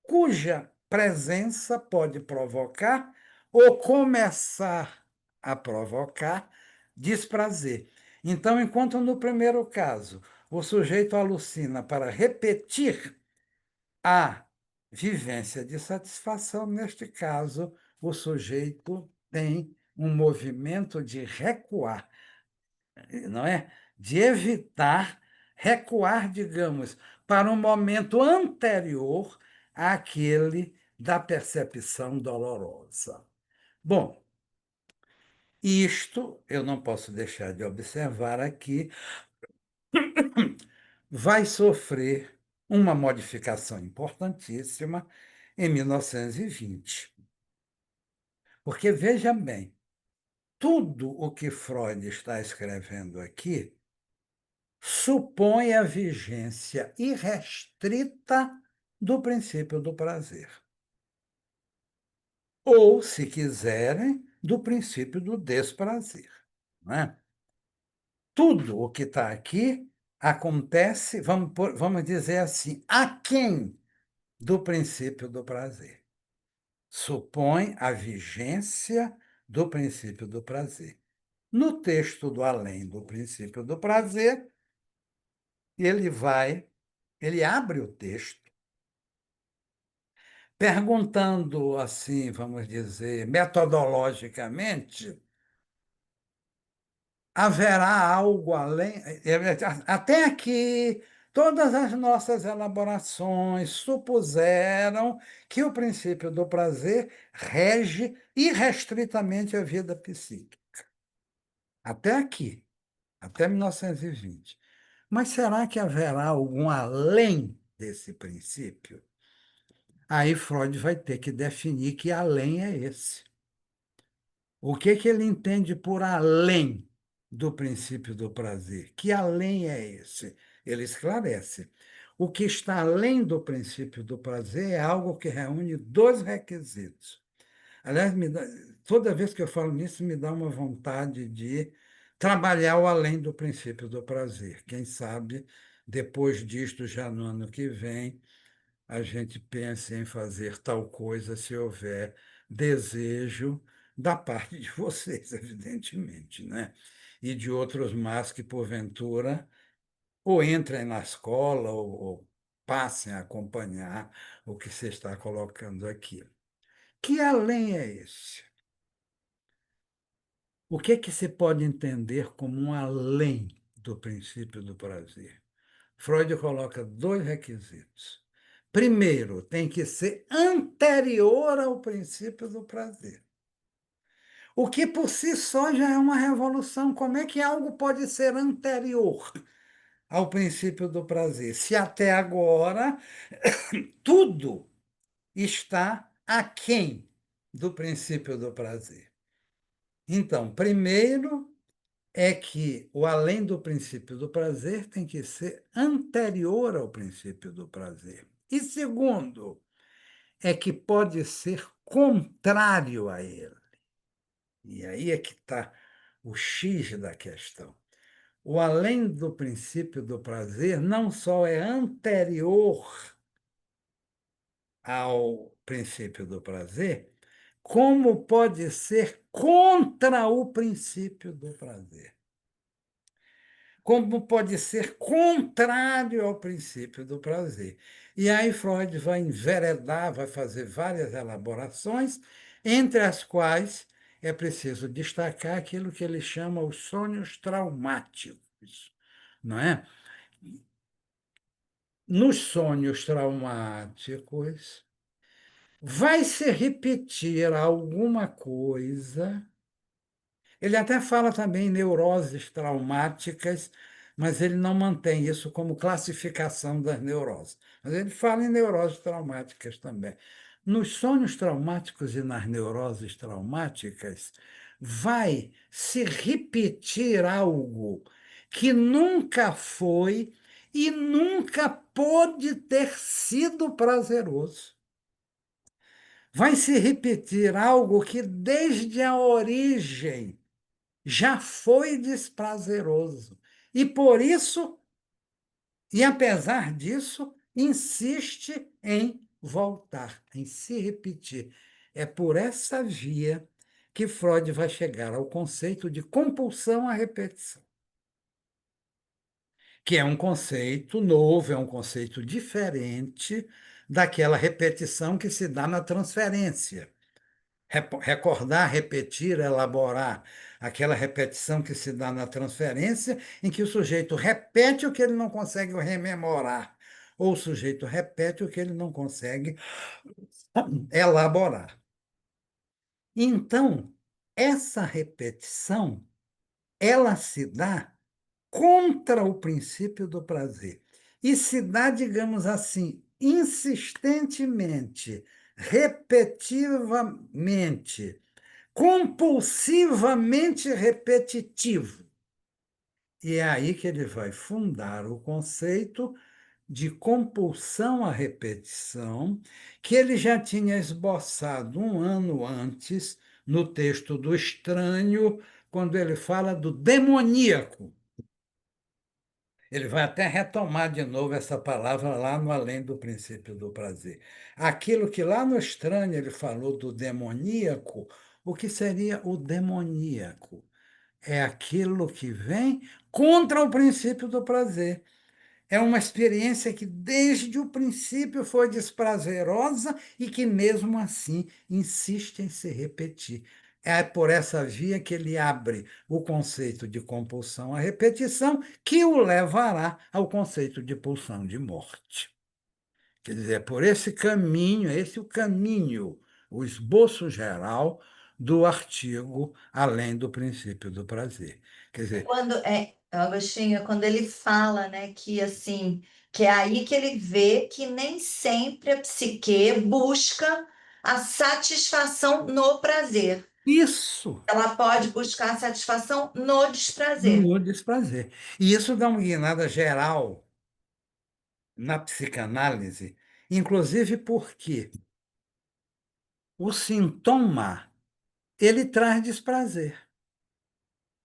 cuja presença pode provocar ou começar a provocar desprazer. Então, enquanto no primeiro caso o sujeito alucina para repetir a vivência de satisfação, neste caso, o sujeito tem um movimento de recuar, não é? De evitar recuar, digamos, para um momento anterior àquele da percepção dolorosa. Bom, isto eu não posso deixar de observar aqui, vai sofrer uma modificação importantíssima em 1920. Porque, veja bem, tudo o que Freud está escrevendo aqui supõe a vigência irrestrita do princípio do prazer. Ou, se quiserem, do princípio do desprazer. Não é? Tudo o que está aqui acontece, vamos dizer assim, aquém do princípio do prazer. Supõe a vigência do princípio do prazer. No texto do Além do Princípio do Prazer, ele abre o texto perguntando assim, vamos dizer, metodologicamente, haverá algo além? Até aqui, todas as nossas elaborações supuseram que o princípio do prazer rege irrestritamente a vida psíquica. Até aqui, até 1920. Mas será que haverá algum além desse princípio? Aí Freud vai ter que definir que além é esse. O que ele entende por além do princípio do prazer? Que além é esse? Ele esclarece. O que está além do princípio do prazer é algo que reúne dois requisitos. Aliás, toda vez que eu falo nisso, me dá uma vontade de trabalhar o além do princípio do prazer. Quem sabe, depois disto, já no ano que vem, a gente pense em fazer tal coisa se houver desejo da parte de vocês, evidentemente, né? E de outros mais que, porventura, ou entrem na escola ou passem a acompanhar o que você está colocando aqui. Que além é esse? O que se pode entender como um além do princípio do prazer? Freud coloca dois requisitos. Primeiro, tem que ser anterior ao princípio do prazer. O que por si só já é uma revolução. Como é que algo pode ser anterior ao princípio do prazer? Se até agora tudo está aquém do princípio do prazer. Então, primeiro é que o além do princípio do prazer tem que ser anterior ao princípio do prazer. E segundo, é que pode ser contrário a ele. E aí é que está o X da questão. O além do princípio do prazer não só é anterior ao princípio do prazer, como pode ser contra o princípio do prazer. Como pode ser contrário ao princípio do prazer. E aí Freud vai enveredar, vai fazer várias elaborações, entre as quais é preciso destacar aquilo que ele chama os sonhos traumáticos, não é? nos sonhos traumáticos, vai se repetir alguma coisa. Ele até fala também em neuroses traumáticas, mas ele não mantém isso como classificação das neuroses. Mas ele fala em neuroses traumáticas também. Nos sonhos traumáticos e nas neuroses traumáticas, vai se repetir algo que nunca foi e nunca pôde ter sido prazeroso. Vai se repetir algo que desde a origem já foi desprazeroso. E por isso, e apesar disso, insiste em voltar, em se repetir. É por essa via que Freud vai chegar ao conceito de compulsão à repetição, que é um conceito novo, é um conceito diferente daquela repetição que se dá na transferência. Recordar, repetir, elaborar, aquela repetição que se dá na transferência, em que o sujeito repete o que ele não consegue rememorar, ou o sujeito repete o que ele não consegue elaborar. Então, essa repetição, ela se dá contra o princípio do prazer. E se dá, digamos assim, insistentemente, repetitivamente, compulsivamente repetitivo. E é aí que ele vai fundar o conceito de compulsão à repetição, que ele já tinha esboçado um ano antes, no texto do Estranho, quando ele fala do demoníaco. Ele vai até retomar de novo essa palavra lá no Além do Princípio do Prazer. Aquilo que lá no Estranho ele falou do demoníaco, o que seria o demoníaco? É aquilo que vem contra o princípio do prazer. É uma experiência que desde o princípio foi desprazerosa e que mesmo assim insiste em se repetir. É por essa via que ele abre o conceito de compulsão à repetição, que o levará ao conceito de pulsão de morte. Quer dizer, é por esse caminho, esse é o caminho, o esboço geral do artigo Além do Princípio do Prazer. Quer dizer, Quando Agostinho, quando ele fala, né, que assim, que é aí que ele vê que nem sempre a psique busca a satisfação no prazer. isso Ela pode buscar a satisfação no desprazer. no desprazer. E isso dá uma guinada geral na psicanálise, inclusive porque o sintoma ele traz desprazer.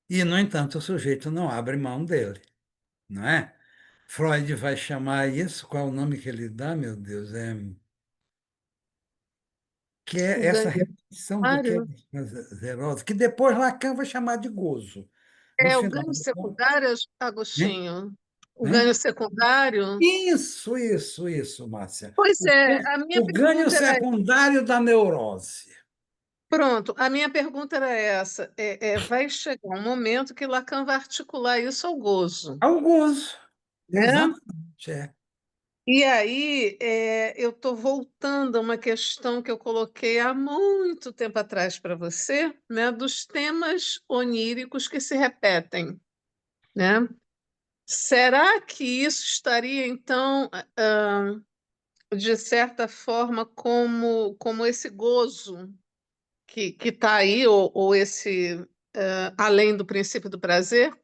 E, no entanto, o sujeito não abre mão dele, não é? Freud vai chamar isso, qual é o nome que ele dá, meu Deus? Que O é essa ganho repetição do que é secundário prazeroso, que depois Lacan vai chamar de gozo. No é o final ganho do conto, secundário, né? Agostinho. O Né? ganho secundário. Isso, Márcia. Pois é, a minha O ganho pergunta era secundário da neurose. pronto, a minha pergunta era essa. Vai chegar um momento que Lacan vai articular isso ao gozo, Ao gozo. né? Exatamente. É. E aí, eu estou voltando a uma questão que eu coloquei há muito tempo atrás para você, né, dos temas oníricos que se repetem, né? Será que isso estaria, então, de certa forma, como esse gozo que está aí, ou esse além do princípio do prazer?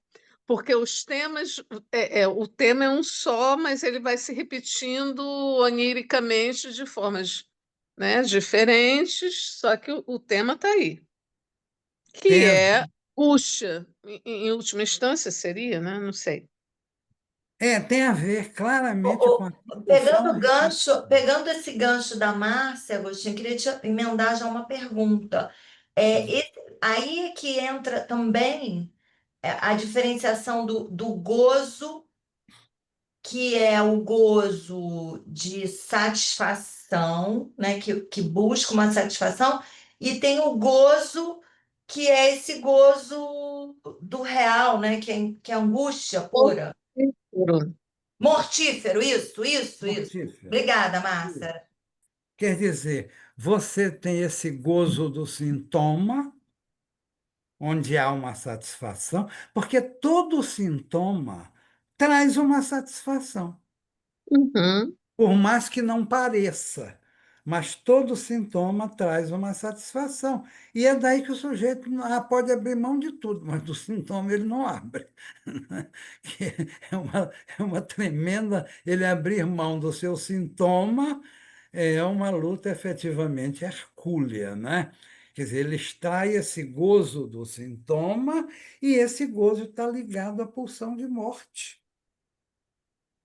Porque os temas, o tema é um só, mas ele vai se repetindo oniricamente de formas, né, diferentes, só que o tema está aí, Tem que a, é puxa, em última instância seria, né? Não sei. tem a ver claramente com O- a compulsão. Pegando esse gancho da Márcia, Agostinho, queria te emendar já uma pergunta. Aí é que entra também a diferenciação do gozo, que é o gozo de satisfação, né, que busca uma satisfação, e tem o gozo que é esse gozo do real, né, que é angústia pura. Puro. Mortífero, isso. Mortífero. Obrigada, Isso. Márcia. Quer dizer, você tem esse gozo do sintoma, onde há uma satisfação, porque todo sintoma traz uma satisfação. Uhum. Por mais que não pareça, mas todo sintoma traz uma satisfação. E é daí que o sujeito pode abrir mão de tudo, mas do sintoma ele não abre. Que é uma tremenda. Ele abrir mão do seu sintoma é uma luta efetivamente hercúlea, né? Quer dizer, ele extrai esse gozo do sintoma e esse gozo está ligado à pulsão de morte.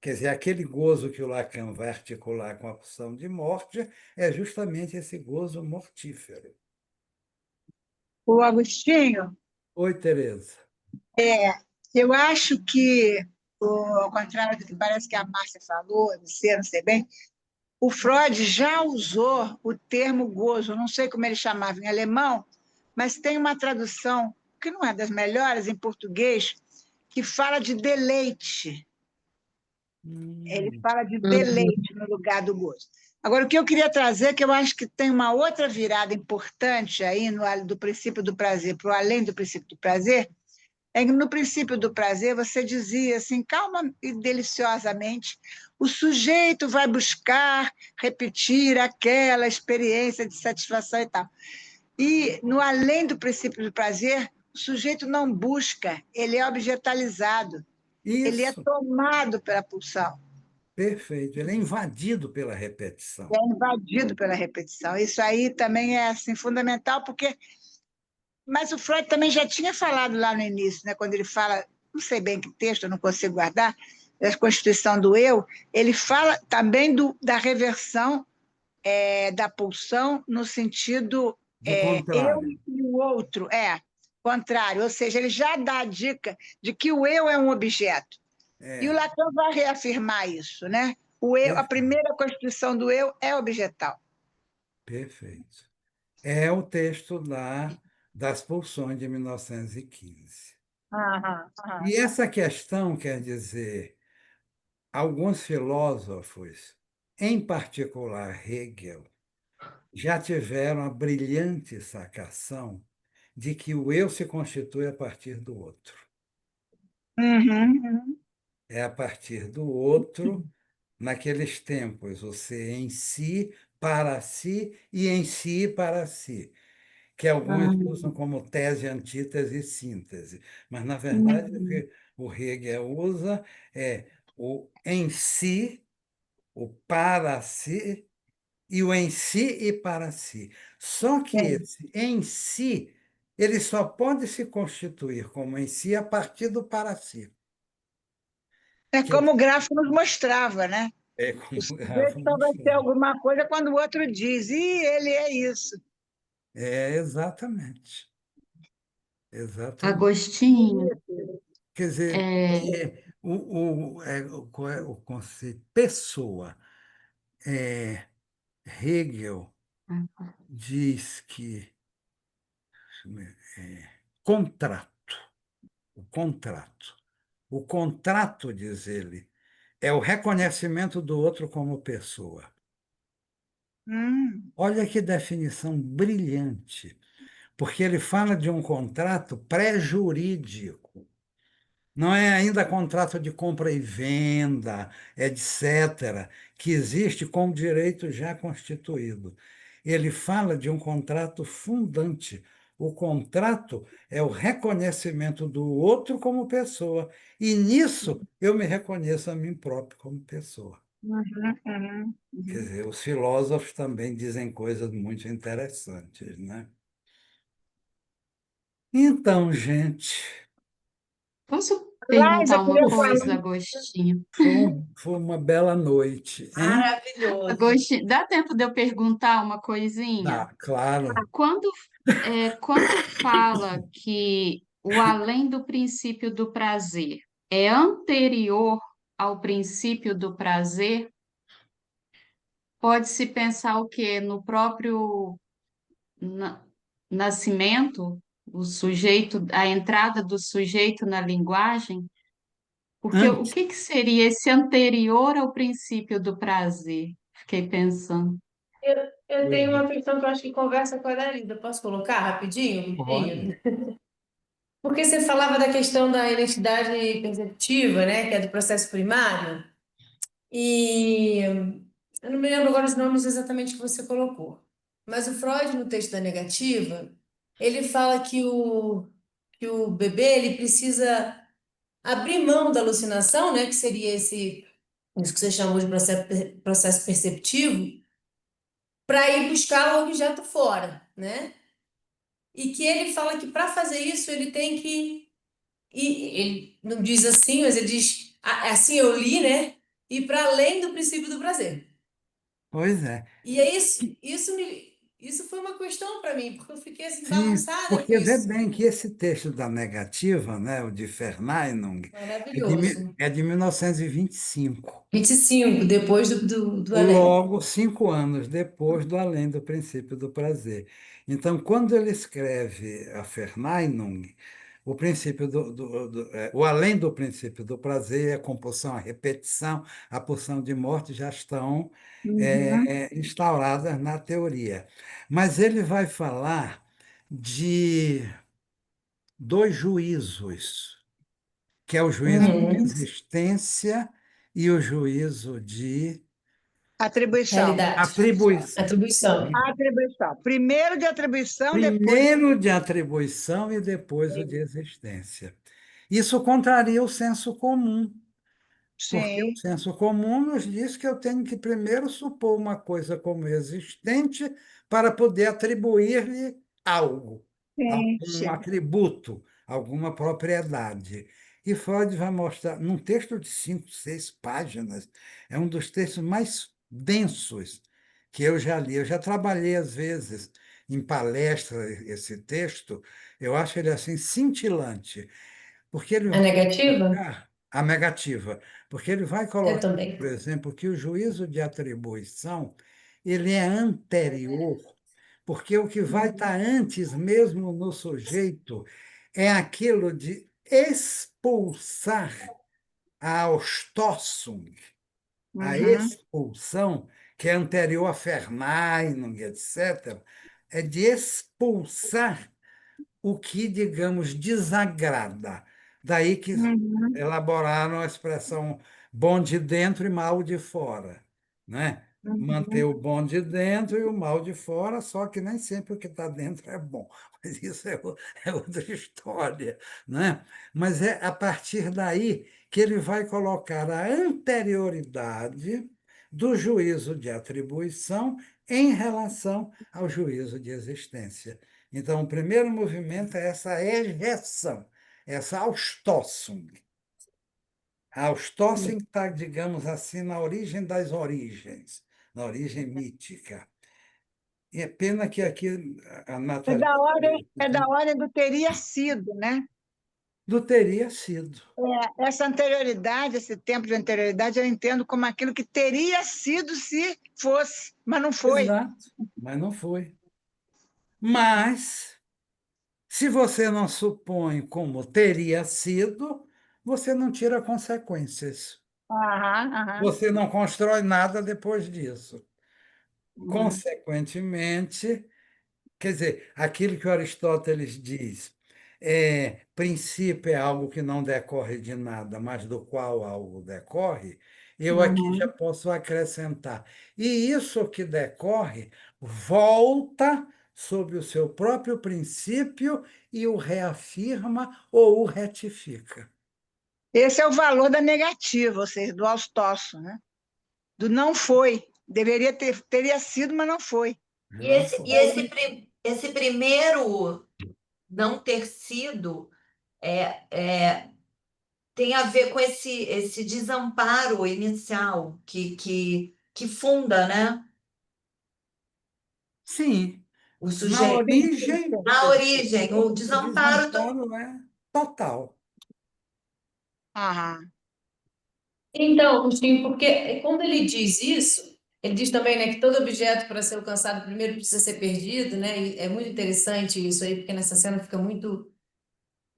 Quer dizer, aquele gozo que o Lacan vai articular com a pulsão de morte é justamente esse gozo mortífero. O Agostinho, Oi, Tereza. é, eu acho que, ao contrário do que parece que a Márcia falou, você, não sei bem, o Freud já usou o termo gozo, não sei como ele chamava em alemão, mas tem uma tradução que não é das melhores em português, que fala de deleite. Ele Hum, fala de Uhum. deleite no lugar do gozo. Agora, o que eu queria trazer, é que eu acho que tem uma outra virada importante aí do princípio do prazer para o além do princípio do prazer, é que no princípio do prazer você dizia assim, calma e deliciosamente, o sujeito vai buscar repetir aquela experiência de satisfação e tal. E no além do princípio do prazer, o sujeito não busca, ele é objetalizado, ele é isso, tomado pela pulsão. perfeito. Ele é invadido pela repetição. É invadido pela repetição. Isso aí também é assim, fundamental, porque. Mas o Freud também já tinha falado lá no início, né, quando ele fala, não sei bem que texto, eu não consigo guardar, da constituição do eu, ele fala também da reversão da pulsão no sentido Do eu contrário. e o outro, contrário, ou seja, ele já dá a dica de que o eu é um objeto. E o É, Lacan vai reafirmar isso, né? O eu, a perfeito, primeira constituição do eu é objetal. perfeito. É o texto das pulsões de 1915. Aham, E aham. essa questão, quer dizer, alguns filósofos, em particular Hegel, já tiveram a brilhante sacação de que o eu se constitui a partir do outro. Uhum, É a partir do outro, naqueles tempos, o ser em si, para si e em si para si, que alguns usam uhum, como tese, antítese e síntese. Mas, na verdade, o uhum. que o Hegel usa é o em si, o para si e o em si e para si. Só que esse em si, ele só pode se constituir como em si a partir do para si, É que como o gráfico nos mostrava, né? é O como o Rafa sujeito só vai ser mostrou. alguma coisa quando o outro diz, e ele é isso. É, exatamente. Exatamente. Agostinho, Quer dizer, é, qual é o conceito? Pessoa. É, Hegel diz que contrato, o contrato. O contrato, diz ele, é o reconhecimento do outro como pessoa. Hum, Olha que definição brilhante, porque ele fala de um contrato pré-jurídico. Não é ainda contrato de compra e venda, etc., que existe com o direito já constituído. Ele fala de um contrato fundante. O contrato é o reconhecimento do outro como pessoa. E nisso eu me reconheço a mim próprio como pessoa. Quer uhum. dizer, os filósofos também dizem coisas muito interessantes, né? Então, gente, posso Laís, perguntar eu uma queria coisa, falar. Agostinho? foi uma bela noite, hein? Maravilhoso. Agostinho, dá tempo de eu perguntar uma coisinha? Tá, claro. Quando, quando fala que o além do princípio do prazer é anterior ao princípio do prazer, pode-se pensar o quê? No próprio na- nascimento, o sujeito, a entrada do sujeito na linguagem? Porque o Antes, que que seria esse anterior ao princípio do prazer? Fiquei pensando. Eu pois tenho é, uma questão que eu acho que conversa com a Dalida. Posso colocar rapidinho, pode. Virginia? Porque você falava da questão da identidade perceptiva, né, que é do processo primário, e eu não me lembro agora os nomes exatamente que você colocou. Mas o Freud, no texto da negativa, ele fala que o bebê ele precisa abrir mão da alucinação, né, que seria isso que você chamou de processo perceptivo, para ir buscar o objeto fora, né? E que ele fala que para fazer isso ele tem que. E ele não diz assim, mas ele diz, assim eu li, né? Ir para além do princípio do prazer. Pois é. E é isso foi uma questão para mim, porque eu fiquei assim Sim, bagunçada com porque vê isso. bem que esse texto da negativa, né, o de Verneinung, Maravilhoso. é de 1925. 25 depois do além. Logo 5 anos depois do Além do Princípio do Prazer. Então, quando ele escreve a Verneinung, o princípio o além do princípio do prazer, a compulsão, a repetição, a pulsão de morte já estão Uhum, instauradas na teoria. Mas ele vai falar de dois juízos, que é o juízo de Uhum. existência e o juízo de atribuição. Realidade. atribuição. Atribuição. Atribuição. Primeiro de atribuição, depois. Primeiro de atribuição e depois o de existência. Isso contraria o senso comum, porque o Sim, senso comum nos diz que eu tenho que primeiro supor uma coisa como existente para poder atribuir-lhe algo, sim, algum sim. atributo, alguma propriedade. E Freud vai mostrar, num texto de 5, 6 páginas, é um dos textos mais densos que eu já li. Eu já trabalhei, às vezes, em palestra esse texto, eu acho ele assim cintilante, porque ele A vai negativa? colocar a negativa, porque ele vai Eu colocar, também. por exemplo, que o juízo de atribuição ele é anterior, porque o que vai estar antes mesmo no sujeito é aquilo de expulsar a austóssum, a Uhum, expulsão, que é anterior a Verneinung, etc., é de expulsar o que, digamos, desagrada. Daí que uhum, elaboraram a expressão bom de dentro e mal de fora, né? Manter uhum. o bom de dentro e o mal de fora, só que nem sempre o que está dentro é bom. Mas isso é outra história, né? Mas é a partir daí que ele vai colocar a anterioridade do juízo de atribuição em relação ao juízo de existência. Então, o primeiro movimento é essa ejeção, essa Ausstossung. A Ausstossung está, digamos assim, na origem das origens, na origem mítica. E é pena que aqui a Nathalie É da ordem do teria sido, né? não teria sido. Essa anterioridade, esse tempo de anterioridade, eu entendo como aquilo que teria sido se fosse, mas não foi. Exato, mas não foi. Mas, se você não supõe como teria sido, você não tira consequências. Aham, aham. Você não constrói nada depois disso. Uhum, Consequentemente, quer dizer, aquilo que Aristóteles diz, princípio é algo que não decorre de nada, mas do qual algo decorre, eu aqui já uhum. posso acrescentar. E isso que decorre volta sobre o seu próprio princípio e o reafirma ou o retifica. Esse é o valor da negativa, ou seja, do austócio, né? Do não foi. Teria sido, mas não foi. E Não esse, foi. e esse, esse primeiro não ter sido tem a ver com esse desamparo inicial que funda, né, Sim, o na sujeito. Sim, origem, sim. Na origem, o o desamparo. desamparo é total. Aham. Então, Agostinho, porque quando ele diz isso, ele diz também, né, que todo objeto para ser alcançado primeiro precisa ser perdido, né? E é muito interessante isso aí, porque nessa cena fica muito.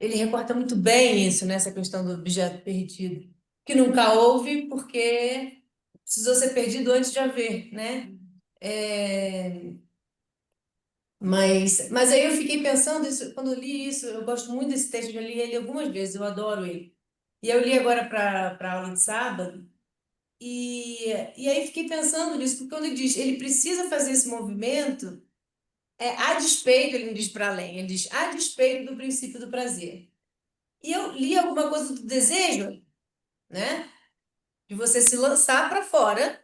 Ele recorta muito bem isso, né, essa questão do objeto perdido. que nunca houve, porque precisou ser perdido antes de haver, né? Mas aí eu fiquei pensando, quando eu li isso, eu gosto muito desse texto, já li ele algumas vezes, eu adoro ele. E eu li agora para a aula de sábado, e aí fiquei pensando nisso, porque quando ele diz, ele precisa fazer esse movimento, a despeito, ele não diz para além, ele diz a despeito do princípio do prazer. E eu li alguma coisa do desejo, né? De você se lançar para fora,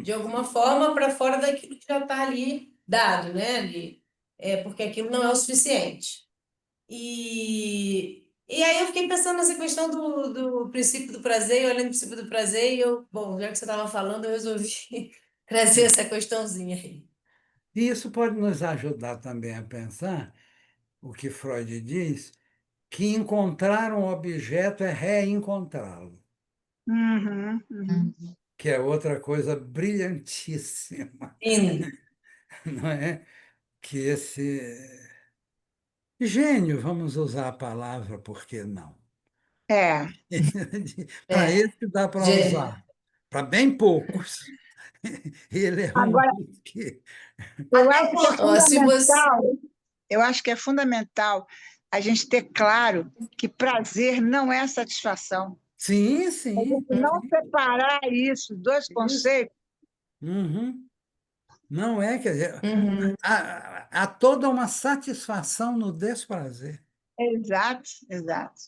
de alguma forma, para fora daquilo que já está ali dado, né? Porque aquilo não é o suficiente. E aí eu fiquei pensando nessa questão do princípio do prazer, olhando o princípio do prazer, bom, já que você estava falando, eu resolvi trazer essa questãozinha aí. E isso pode nos ajudar também a pensar o que Freud diz, que encontrar um objeto é reencontrá-lo, Uhum, uhum. que é outra coisa brilhantíssima, Sim. não é? Que esse gênio, vamos usar a palavra, por que não? É. Para É. esse dá para Gê- usar, para bem poucos. Ele é um Agora, que. eu Até acho que é porque Ó, se você... fundamental, eu acho que é fundamental a gente ter claro que prazer não é satisfação. Sim, A sim, gente não sim, separar isso, dois isso. conceitos. Uhum. Não é, quer dizer, Uhum. há toda uma satisfação no desprazer. Exato, exato.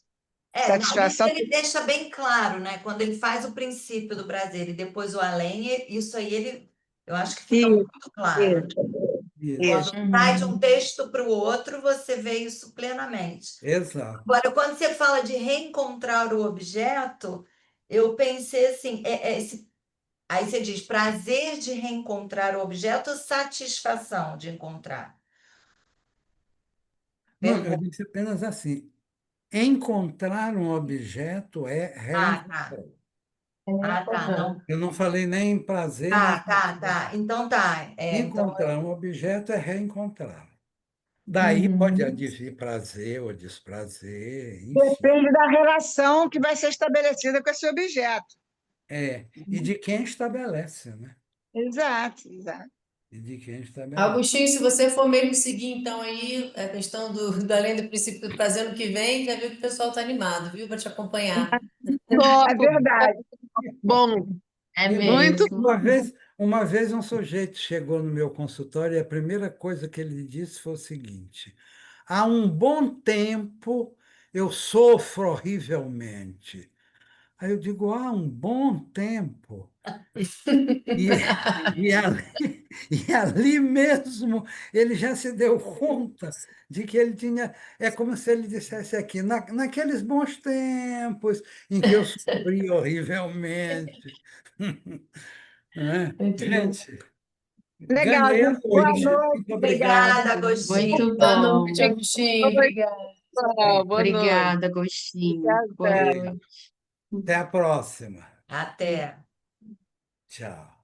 não, isso Satisfação. ele deixa bem claro, né? Quando ele faz o princípio do prazer e depois o além, isso aí eu acho que fica Isso, muito claro. isso, Isso, isso. Quando sai de um Uhum. texto para o outro, você vê isso plenamente. exato. Agora, quando você fala de reencontrar o objeto, eu pensei assim, aí você diz prazer de reencontrar o objeto ou satisfação de encontrar? Não, eu Pergunta. disse apenas assim: encontrar um objeto é Ah, tá. reencontrar. Ah, tá. Não. Aham. Eu não falei nem em prazer, nem Tá, em tá, tá. Então tá. Então, encontrar um objeto é reencontrá-lo. Daí pode Uhum. advir prazer ou desprazer, enfim. Depende da relação que vai ser estabelecida com esse objeto. E de quem estabelece, né? Exato, exato. E de quem estabelece. Agostinho, se você for mesmo seguir, então, aí, a questão do além do princípio do prazer ano que vem, já viu que o pessoal está animado, viu? Para te acompanhar. É Topo, verdade. bom, É E bom, muito mesmo. uma vez um sujeito chegou no meu consultório e a primeira coisa que ele disse foi o seguinte: há um bom tempo eu sofro horrivelmente. Aí eu digo, há um bom tempo. E, e, ali, e ali mesmo ele já se deu conta de que ele tinha. É como se ele dissesse aqui, naqueles bons tempos em que eu sofri horrivelmente. Né? Muito bom. Gente, Legal, ganhei a gente. Boa noite. noite. Muito obrigado. obrigada, Agostinho. Muito Boa bom. noite, Agostinho. Boa Obrigada. bom, boa noite. Obrigada, Agostinho. Boa noite. Beijo. noite. Até a próxima. Até. Tchau.